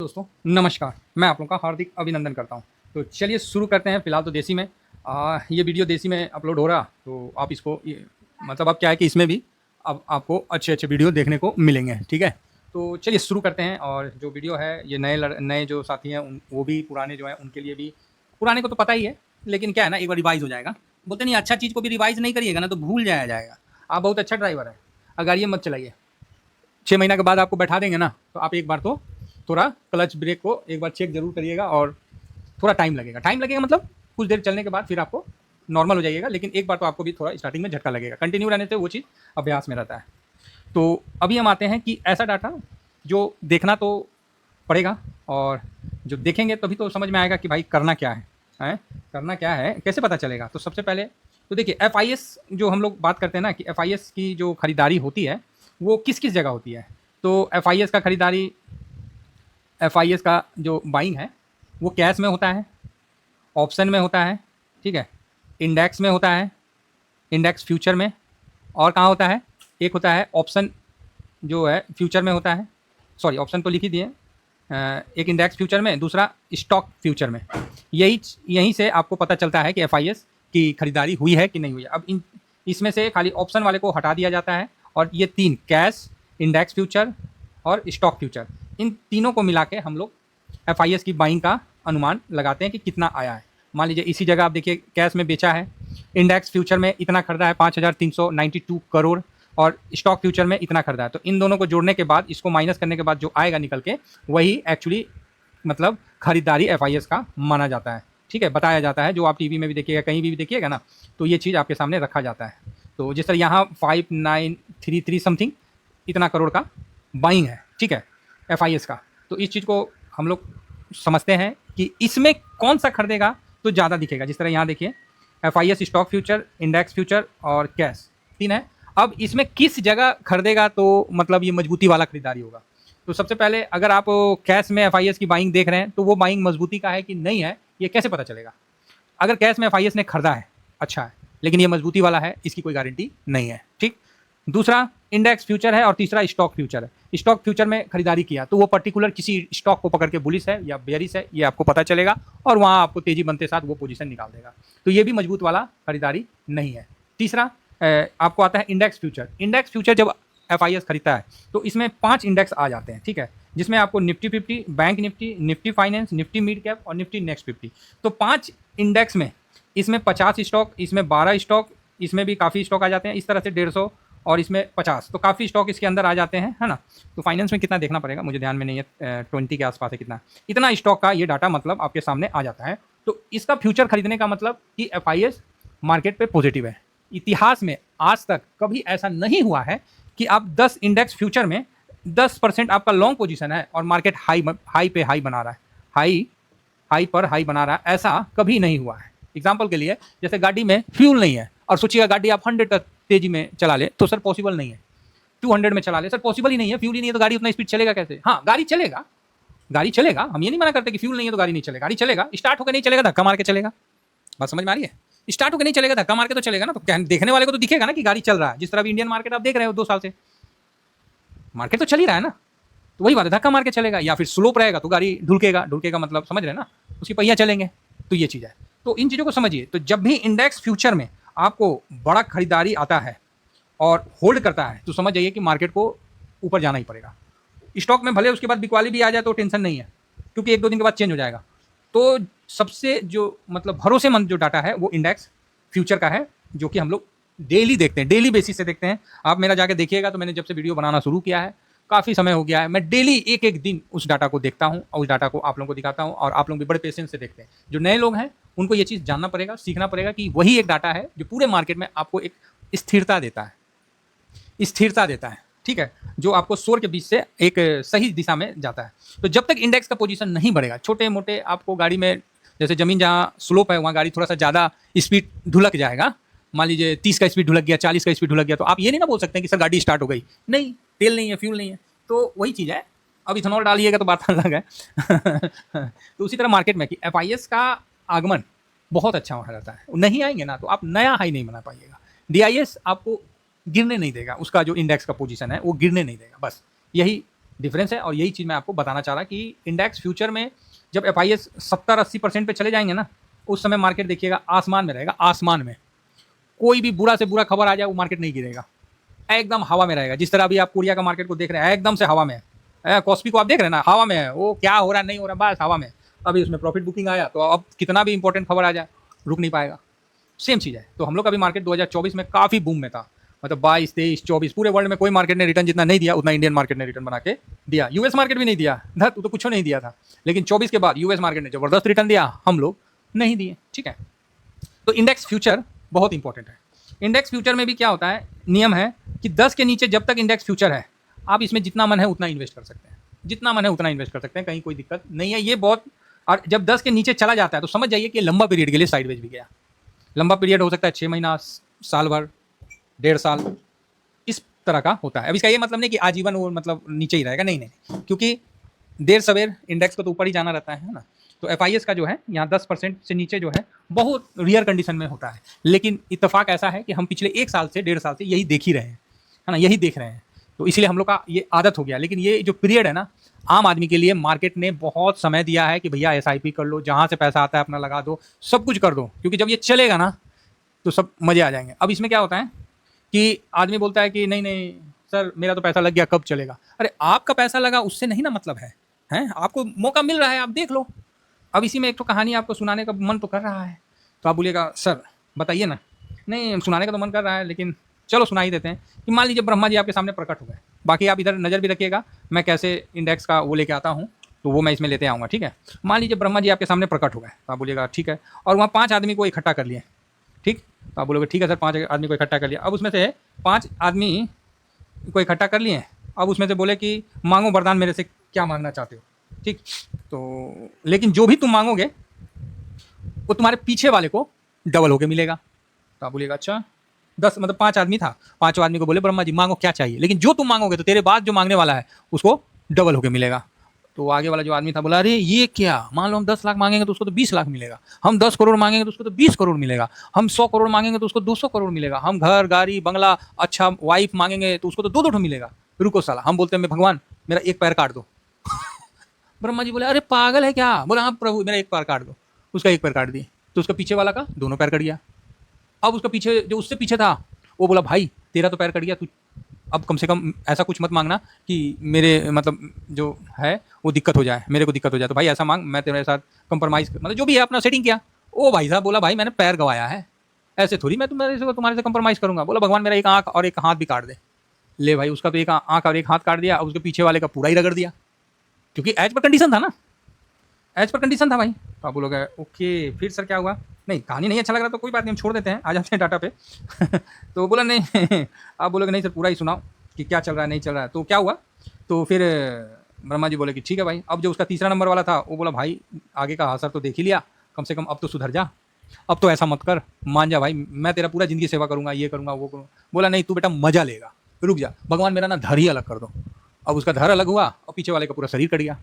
दोस्तों नमस्कार, मैं आप लोगों का हार्दिक अभिनंदन करता हूं। तो चलिए शुरू करते हैं। फिलहाल तो देसी में ये वीडियो देसी में अपलोड हो रहा, तो आप इसको मतलब अब क्या है कि इसमें भी अब आपको अच्छे अच्छे वीडियो देखने को मिलेंगे। ठीक है, तो चलिए शुरू करते हैं। और जो वीडियो है ये नए जो साथी हैं वो भी, पुराने जो हैं उनके लिए भी। पुराने को तो पता ही है, लेकिन क्या है ना, एक बार रिवाइज हो जाएगा। बोलते नहीं, अच्छा चीज़ को भी रिवाइज नहीं करिएगा ना तो भूल जाया जाएगा। आप बहुत अच्छा ड्राइवर है, अगर ये मत चलाइए, 6 महीना के बाद आपको बैठा देंगे ना, तो आप एक बार तो थोड़ा क्लच ब्रेक को एक बार चेक जरूर करिएगा। और थोड़ा टाइम लगेगा मतलब कुछ देर चलने के बाद फिर आपको नॉर्मल हो जाइएगा। लेकिन एक बार तो आपको भी थोड़ा स्टार्टिंग में झटका लगेगा, कंटिन्यू रहने से वो चीज़ अभ्यास में रहता है। तो अभी हम आते हैं कि ऐसा डाटा जो देखना तो पड़ेगा, और जो देखेंगे तभी तो समझ में आएगा कि भाई करना क्या है, करना क्या है, कैसे पता चलेगा। तो सबसे पहले तो देखिए, FIS जो हम लोग बात करते हैं ना कि FIS की जो खरीदारी होती है वो किस किस जगह होती है। तो FIS का खरीदारी, FIS का जो बाइंग है वो कैश में होता है, ऑप्शन में होता है, ठीक है, इंडेक्स में होता है, इंडेक्स फ्यूचर में, और कहाँ होता है, एक होता है ऑप्शन जो है फ्यूचर में होता है। सॉरी, ऑप्शन तो लिख ही दिए, एक इंडेक्स फ्यूचर में, दूसरा स्टॉक फ्यूचर में। यहीं से आपको पता चलता है कि FIS की खरीदारी हुई है कि नहीं हुई है। अब इसमें से खाली ऑप्शन वाले को हटा दिया जाता है, और ये तीन, कैश, इंडेक्स फ्यूचर और स्टॉक फ्यूचर, इन तीनों को मिला के हम लोग FIS की बाइंग का अनुमान लगाते हैं कि कितना आया है। मान लीजिए इसी जगह आप देखिए, कैश में बेचा है, इंडेक्स फ्यूचर में इतना खरीदा है 5,392 करोड़, और स्टॉक फ्यूचर में इतना खरीदा है। तो इन दोनों को जोड़ने के बाद, इसको माइनस करने के बाद जो आएगा निकल के, वही एक्चुअली मतलब खरीदारी FIS का माना जाता है। ठीक है, बताया जाता है। जो आप टीवी में भी देखिएगा, कहीं भी देखिएगा ना, तो ये चीज़ आपके सामने रखा जाता है। तो जिस तरह यहाँ 5933 समथिंग इतना करोड़ का बाइंग है, ठीक है, FIS का। तो इस चीज़ को हम लोग समझते हैं कि इसमें कौन सा खरीदेगा तो ज़्यादा दिखेगा। जिस तरह यहाँ देखिए, FIS stock future, index future और कैश, तीन है। अब इसमें किस जगह खरीदेगा तो मतलब ये मजबूती वाला खरीदारी होगा। तो सबसे पहले अगर आप कैश में FIS की बाइंग देख रहे हैं तो वो बाइंग मजबूती का है कि नहीं है, ये कैसे पता चलेगा। अगर कैश में FIS ने खरीदा है, अच्छा है, लेकिन ये मजबूती वाला है, इसकी कोई गारंटी नहीं है। ठीक, दूसरा इंडेक्स फ्यूचर है, और तीसरा स्टॉक फ्यूचर है। स्टॉक फ्यूचर में खरीदारी किया तो वो पर्टिकुलर किसी स्टॉक को पकड़ के बुलिश है या बेयरिश है, ये आपको पता चलेगा, और वहाँ आपको तेजी बनते साथ वो पोजीशन निकाल देगा। तो ये भी मजबूत वाला खरीदारी नहीं है। तीसरा आपको आता है इंडेक्स फ्यूचर। इंडेक्स फ्यूचर जब FIS खरीदता है तो इसमें 5 इंडेक्स आ जाते हैं, ठीक है, जिसमें आपको Nifty 50, bank Nifty, Nifty finance, Nifty mid cap और निफ्टी नेक्स्ट 50। तो 5 इंडेक्स में इसमें 50 स्टॉक, इसमें 12 स्टॉक, इसमें भी काफ़ी स्टॉक आ जाते हैं, इस तरह से 150 और इसमें 50, तो काफ़ी स्टॉक इसके अंदर आ जाते हैं, है ना। तो फाइनेंस में कितना देखना पड़ेगा, मुझे ध्यान में नहीं है, 20 के आसपास है कितना, इतना स्टॉक का ये डाटा मतलब आपके सामने आ जाता है। तो इसका फ्यूचर खरीदने का मतलब कि FIS मार्केट पे पॉजिटिव है। इतिहास में आज तक कभी ऐसा नहीं हुआ है कि आप 10 इंडेक्स फ्यूचर में 10% आपका लॉन्ग पोजीशन है और मार्केट हाई पे हाई बना रहा है, हाई पर हाई बना रहा है, ऐसा कभी नहीं हुआ है। एग्जाम्पल के लिए, जैसे गाड़ी में फ्यूल नहीं है और सोचिएगा गाड़ी आप 100 तक तेजी में चला ले, तो सर पॉसिबल नहीं है। 200 में चला ले, सर पॉसिबल ही नहीं है, फ्यूल ही नहीं है तो गाड़ी उतना स्पीड चलेगा कैसे। हाँ, गाड़ी चलेगा, हम ये नहीं मना करते कि फ्यूल नहीं है तो गाड़ी नहीं चलेगा, गाड़ी चलेगा, स्टार्ट होकर नहीं चलेगा, धक्का मार के चलेगा। बात समझ में आ रही है, स्टार्ट होकर नहीं चलेगा, धक्का मार के तो चलेगा ना। तो देखने वाले को तो दिखेगा ना कि गाड़ी चल रहा है। जिस तरह इंडियन मार्केट आप देख रहे हो 2 साल से, मार्केट तो चल ही रहा है ना। तो वही बात है, धक्का मार के चलेगा, या फिर स्लोप रहेगा तो गाड़ी ढुलकेगा मतलब समझ रहे हैं ना, उसकी पहिया चलेंगे। तो ये चीज़ है। तो इन चीज़ों को समझिए। तो जब भी इंडेक्स फ्यूचर में आपको बड़ा खरीदारी आता है और होल्ड करता है, तो समझ जाइए कि मार्केट को ऊपर जाना ही पड़ेगा। स्टॉक में भले उसके बाद बिकवाली भी आ जाए तो टेंशन नहीं है, क्योंकि 1-2 दिन के बाद चेंज हो जाएगा। तो सबसे जो मतलब भरोसेमंद जो डाटा है वो इंडेक्स फ्यूचर का है, जो कि हम लोग डेली देखते हैं, डेली बेसिस से देखते हैं। आप मेरा जाके देखिएगा, तो मैंने जब से वीडियो बनाना शुरू किया है, काफ़ी समय हो गया है, मैं डेली एक दिन उस डाटा को देखता हूँ और उस डाटा को आप लोगों को दिखाता हूँ, और आप लोग भी बड़े पेशेंस से देखते हैं। जो नए लोग हैं उनको ये चीज़ जानना पड़ेगा, सीखना पड़ेगा कि वही एक डाटा है जो पूरे मार्केट में आपको एक स्थिरता देता है, ठीक है, जो आपको शोर के बीच से एक सही दिशा में जाता है। तो जब तक इंडेक्स का पोजीशन नहीं बढ़ेगा, छोटे मोटे आपको गाड़ी में, जैसे ज़मीन जहाँ स्लोप है वहाँ गाड़ी थोड़ा सा ज़्यादा स्पीड ढुलक जाएगा, मान लीजिए 30 का स्पीड ढुलक गया, 40 का स्पीड ढुलक गया, तो आप ये नहीं ना बोल सकते हैं कि सर गाड़ी स्टार्ट हो गई, नहीं, तेल नहीं है, फ्यूल नहीं है। तो वही चीज़ है। अब इथेनॉल डालिएगा तो बात अलग है। तो उसी तरह मार्केट में कि FIS का आगमन बहुत अच्छा वहाँ रहता है, नहीं आएंगे ना तो आप नया हाई नहीं बना पाइएगा। DIS आपको गिरने नहीं देगा, उसका जो इंडेक्स का पोजीशन है वो गिरने नहीं देगा, बस यही डिफरेंस है। और यही चीज़ मैं आपको बताना चाह रहा कि इंडेक्स फ्यूचर में जब FIS 70-80% पे चले जाएंगे ना, उस समय मार्केट देखिएगा आसमान में रहेगा, आसमान में। कोई भी बुरा से बुरा खबर आ जाए वो मार्केट नहीं गिरेगा, एकदम हवा में रहेगा। जिस तरह अभी आप कोरिया का मार्केट को देख रहे हैं, एकदम से हवा में है। कॉस्पी को आप देख रहे हैं ना, हवा में है, वो क्या हो रहा है नहीं हो रहा, बस हवा में। अभी उसमें प्रॉफिट बुकिंग आया तो अब कितना भी इंपॉर्टेंट खबर आ जाए रुक नहीं पाएगा। सेम चीज़ है। तो हम लोग का भी मार्केट 2024 में काफ़ी बूम में था, मतलब 22, 23, 24 पूरे वर्ल्ड में कोई मार्केट ने रिटर्न जितना नहीं दिया उतना इंडियन मार्केट ने रिटर्न बना के दिया। यूएस मार्केट भी नहीं दिया, तो कुछ नहीं दिया था, लेकिन 24 के बाद यूएस मार्केट ने जबरदस्त रिटर्न दिया, हम लोग नहीं दिए। ठीक है, तो इंडेक्स फ्यूचर बहुत इंपॉर्टेंट है। इंडेक्स फ्यूचर में भी क्या होता है, नियम है कि 10 के नीचे जब तक इंडेक्स फ्यूचर है, आप इसमें जितना मन है उतना इन्वेस्ट कर सकते हैं, जितना मन है उतना इन्वेस्ट कर सकते हैं, कहीं कोई दिक्कत नहीं है। ये बहुत, और जब 10 के नीचे चला जाता है तो समझ जाइए कि लंबा पीरियड के लिए साइडवेज भी गया। लंबा पीरियड हो सकता है 6 महीना, साल भर, 1.5 साल, इस तरह का होता है। अब इसका ये मतलब नहीं कि आजीवन वो मतलब नीचे ही रहेगा, नहीं नहीं, क्योंकि देर सवेर इंडेक्स को तो ऊपर ही जाना रहता है ना। तो FIS का जो है यहाँ 10% से नीचे जो है बहुत रियर कंडीशन में होता है, लेकिन इत्तेफाक ऐसा है कि हम पिछले 1 साल से 1.5 साल से यही देख ही रहे हैं, है ना, यही देख रहे हैं। तो इसलिए हम लोग का ये आदत हो गया। लेकिन ये जो पीरियड है ना, आम आदमी के लिए मार्केट ने बहुत समय दिया है कि भैया SIP कर लो, जहाँ से पैसा आता है अपना लगा दो, सब कुछ कर दो, क्योंकि जब ये चलेगा ना तो सब मजे आ जाएंगे। अब इसमें क्या होता है कि आदमी बोलता है कि नहीं नहीं सर मेरा तो पैसा लग गया, कब चलेगा। अरे आपका पैसा लगा उससे नहीं ना मतलब है, हैं, आपको मौका मिल रहा है, आप देख लो। अब इसी में एक तो कहानी आपको सुनाने का मन तो कर रहा है, तो आप बोलिएगा सर बताइए ना। नहीं सुनाने का तो मन कर रहा है, लेकिन चलो सुना ही देते हैं कि मान लीजिए ब्रह्मा जी आपके सामने प्रकट हो गए। बाकी आप इधर नज़र भी रखिएगा, मैं कैसे इंडेक्स का वो लेके आता हूँ, तो वो मैं इसमें लेते आऊँगा। ठीक है, मान लीजिए ब्रह्मा जी आपके सामने प्रकट हो गए, तो आप बोलिएगा ठीक है, और वहाँ 5 आदमी को इकट्ठा कर लिए। ठीक, तो आप बोलोगे ठीक है सर, 5 आदमी को इकट्ठा कर लिया। अब उसमें से 5 आदमी को इकट्ठा कर लिए, अब उसमें से बोले कि मांगो वरदान मेरे से, क्या मांगना चाहते हो। ठीक, तो लेकिन जो भी तुम मांगोगे वो तुम्हारे पीछे वाले को डबल होके मिलेगा। तो आप बोलिएगा अच्छा, 10 मतलब 5 आदमी था, 5 आदमी को बोले ब्रह्मा जी मांगो क्या चाहिए, लेकिन जो तुम मांगोगे तो तेरे बाद जो मांगने वाला है उसको डबल होके मिलेगा। तो आगे वाला जो आदमी था बोला अरे ये क्या, मान लो हम 10 लाख मांगेंगे तो उसको तो 20 लाख मिलेगा, हम 10 करोड़ मांगेंगे तो उसको तो 20 करोड़ मिलेगा, हम 100 करोड़ मांगेंगे तो उसको 200 करोड़ मिलेगा, हम घर गाड़ी बंगला अच्छा वाइफ मांगेंगे तो उसको तो 2-2 मिलेगा। रुको साला, हम बोलते हैं मैं भगवान मेरा एक पैर काट दो। ब्रह्मा जी बोले अरे पागल है क्या, बोला हाँ प्रभु मेरा एक पैर काट दो। उसका एक पैर काट दिए, तो उसका पीछे वाला का दोनों पैर कट गया। अब उसका पीछे जो उससे पीछे था वो बोला भाई तेरा तो पैर कट गया, तू अब कम से कम ऐसा कुछ मत मांगना कि मेरे मतलब जो है वो दिक्कत हो जाए, मेरे को दिक्कत हो जाए, तो भाई ऐसा मांग मैं तेरे साथ कंप्रोमाइज़ मतलब जो भी है अपना सेटिंग किया। ओ भाई साहब बोला भाई मैंने पैर गवाया है, ऐसे थोड़ी मैं तुम्हारे से कंप्रोमाइज़ करूंगा। बोला भगवान मेरा एक आंख और एक हाथ भी काट दे। ले भाई उसका तो एक आंख और एक हाथ काट दिया, अब उसके पीछे वाले का पूरा ही रगड़ दिया, क्योंकि एज पर कंडीशन था ना, एज पर कंडीशन था भाई। तो आप बोलोगे ओके फिर सर क्या हुआ। नहीं कहानी नहीं अच्छा लग रहा तो कोई बात नहीं, हम छोड़ देते हैं, आ जाते हैं डाटा पे। तो बोला नहीं आप बोलोगे नहीं सर पूरा ही सुनाओ कि क्या चल रहा है नहीं चल रहा है। तो क्या हुआ, तो फिर ब्रह्मा जी बोले कि ठीक है भाई। अब जो उसका तीसरा नंबर वाला था वो बोला भाई आगे का असर तो देख ही लिया, कम से कम अब तो सुधर जा, अब तो ऐसा मत कर, मान जा भाई मैं तेरा पूरा ज़िंदगी सेवा करूँगा, ये करूँगा वो करूँगा। बोला नहीं तू बेटा मज़ा लेगा, रुक जा, भगवान मेरा ना धर ही अलग कर दो। अब उसका धर अलग हुआ और पीछे वाले का पूरा शरीर कट गया।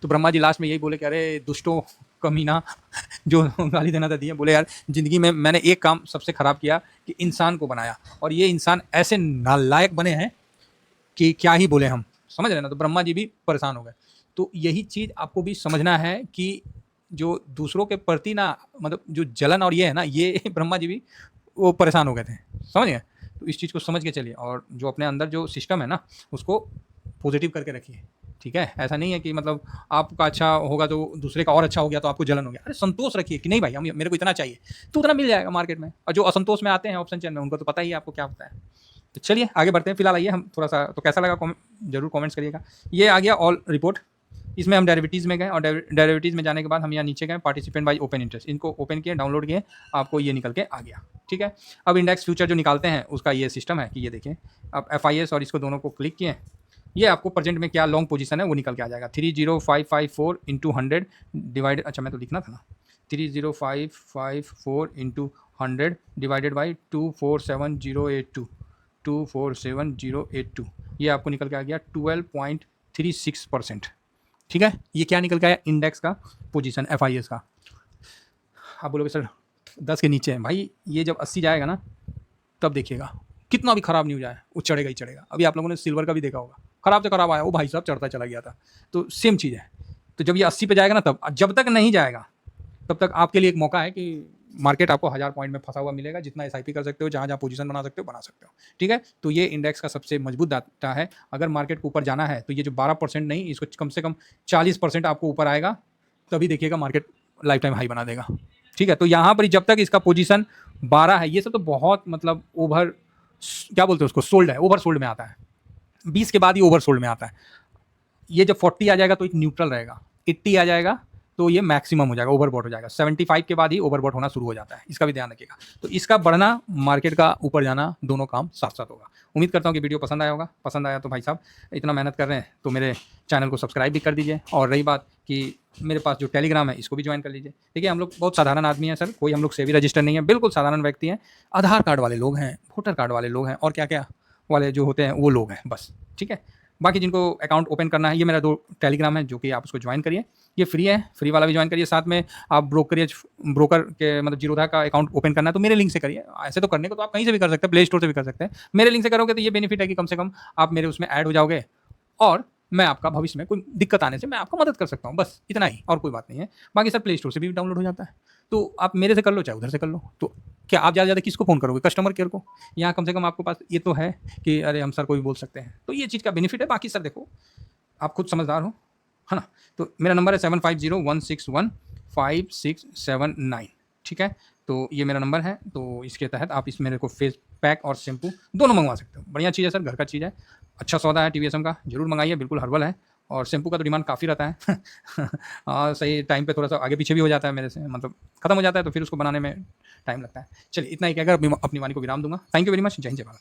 तो ब्रह्मा जी लास्ट में यही बोले कि अरे दुष्टों कमीना, जो गाली देना था दिए, बोले यार ज़िंदगी में मैंने एक काम सबसे ख़राब किया कि इंसान को बनाया, और ये इंसान ऐसे नालायक बने हैं कि क्या ही बोले हम, समझ रहे ना। तो ब्रह्मा जी भी परेशान हो गए। तो यही चीज़ आपको भी समझना है कि जो दूसरों के प्रति ना मतलब जो जलन और ये है ना, ये ब्रह्मा जी भी वो परेशान हो गए थे, समझ गए। तो इस चीज़ को समझ के चलिए, और जो अपने अंदर जो सिस्टम है ना उसको पॉजिटिव करके रखिए। ठीक है, ऐसा नहीं है कि मतलब आपका अच्छा होगा तो दूसरे का और अच्छा हो गया तो आपको जलन हो गया। अरे संतोष रखिए कि नहीं भाई हम मेरे को इतना चाहिए तो उतना मिल जाएगा मार्केट में। और जो असंतोष में आते हैं ऑप्शन चेन में उनको तो पता ही है आपको क्या होता है। तो चलिए आगे बढ़ते हैं। फिलहाल आइए हम थोड़ा सा, तो कैसा लगा जरूर कमेंट्स करिएगा। ये आ गया ऑल रिपोर्ट, इसमें हम डेरिवेटिव्स में गए, और डेरिवेटिव्स में जाने के बाद हम यहाँ नीचे गए पार्टिसिपेंट बाई ओपन इंटरेस्ट, इनको ओपन किए डाउनलोड किए, आपको ये निकल के आ गया। ठीक है, अब इंडेक्स फ्यूचर जो निकालते हैं उसका ये सिस्टम है कि ये देखें, अब FIS और इसको दोनों को क्लिक किए, ये आपको प्रेजेंट में क्या लॉन्ग पोजीशन है वो निकल के आ जाएगा। 30554 इंटू 100 डिवाइड, अच्छा मैं तो लिखना था ना, 30554 इंटू 100 डिवाइडेड बाई 247082, 247082, ये आपको निकल के आ गया 12.36%। ठीक है, ये क्या निकल के आया, इंडेक्स का पोजीशन FIS का। आप बोलोगे सर 10 के नीचे है, भाई ये जब 80 जाएगा ना तब देखिएगा, कितना भी खराब न्यूज आए वो चढ़ेगा ही चढ़ेगा। अभी आप लोगों ने सिल्वर का भी देखा होगा, ख़राब से ख़राब आया, वो भाई साहब चढ़ता चला गया था। तो सेम चीज़ है। तो जब ये 80 पे जाएगा ना तब, जब तक नहीं जाएगा तब तक आपके लिए एक मौका है कि मार्केट आपको 1000 पॉइंट में फंसा हुआ मिलेगा, जितना एसआईपी कर सकते हो, जहाँ-जहाँ पोजीशन बना सकते हो, बना सकते हो। ठीक है? तो ये इंडेक्स का सबसे मजबूत डाटा है। अगर मार्केट को ऊपर जाना है, तो ये जो 12% नहीं, इसको कम से कम 40% आपको ऊपर आएगा, तभी देखिएगा मार्केट लाइफ टाइम हाई बना देगा। ठीक है? तो यहाँ पर जब तक इसका पोजीशन 12 है, ये सब तो बहुत मतलब ओवर क्या बोलते हैं उसको, सोल्ड है, ओवर सोल्ड में आता है। 20 के बाद ही ओवर सोल्ड में आता है। ये जब 40 आ जाएगा तो एक न्यूट्रल रहेगा, 80 आ जाएगा तो ये मैक्सिमम हो जाएगा, ओवरबॉट हो जाएगा। 75 के बाद ही ओवरबॉट होना शुरू हो जाता है, इसका भी ध्यान रखिएगा। तो इसका बढ़ना, मार्केट का ऊपर जाना, दोनों काम साथ साथ होगा। उम्मीद करता हूँ कि वीडियो पसंद आया होगा। पसंद आया तो भाई साहब इतना मेहनत कर रहे हैं तो मेरे चैनल को सब्सक्राइब भी कर दीजिए। और रही बात कि मेरे पास जो टेलीग्राम है इसको भी ज्वाइन कर लीजिए। देखिए हम लोग बहुत साधारण आदमी हैं सर, कोई हम लोग से भी रजिस्टर नहीं है, बिल्कुल साधारण व्यक्ति हैं। आधार कार्ड वाले लोग हैं, वोटर कार्ड वाले लोग हैं और क्या क्या वाले जो होते हैं वो लोग हैं बस। ठीक है? बाकी जिनको अकाउंट ओपन करना है, ये मेरा 2 टेलीग्राम है जो कि आप उसको ज्वाइन करिए। ये फ्री है, फ्री वाला भी ज्वाइन करिए। साथ में आप ब्रोकर के मतलब जीरोधा का अकाउंट ओपन करना है तो मेरे लिंक से करिए। ऐसे तो करने को तो आप कहीं से भी कर सकते हैं, प्ले स्टोर से भी कर सकते हैं। मेरे लिंक से करोगे तो ये बेनिफिट है कि कम से कम आप मेरे उसमें ऐड हो जाओगे और मैं आपका भविष्य में कोई दिक्कत आने से मैं आपको मदद कर सकता हूँ, बस इतना ही, और कोई बात नहीं है। बाकी सर प्ले स्टोर से भी डाउनलोड हो जाता है, तो आप मेरे से कर लो चाहे उधर से कर लो। तो क्या आप ज़्यादा किसको फ़ोन करोगे? कस्टमर केयर को। यहाँ कम से कम आपके पास ये तो है कि अरे हम सर को भी बोल सकते हैं, तो ये चीज़ का बेनिफिट है। बाकी सर देखो, आप खुद समझदार हो, है ना? तो मेरा नंबर है 7501615679। ठीक है? तो ये मेरा नंबर है, तो इसके तहत आप इस मेरे को फेस पैक और शैम्पू दोनों मंगवा सकते हो। बढ़िया चीज़ है सर, घर का चीज़ है, अच्छा सौदा है टीवीएसएम का, ज़रूर मंगाइए, बिल्कुल हर्बल है। और शैम्पू का तो डिमांड काफ़ी रहता है सही टाइम पे थोड़ा सा आगे पीछे भी हो जाता है मेरे से, मतलब खत्म हो जाता है तो फिर उसको बनाने में टाइम लगता है। चलिए इतना ही कहकर अपनी वाणी को विराम दूंगा। Thank you very much. जय हिंद, जय भारत।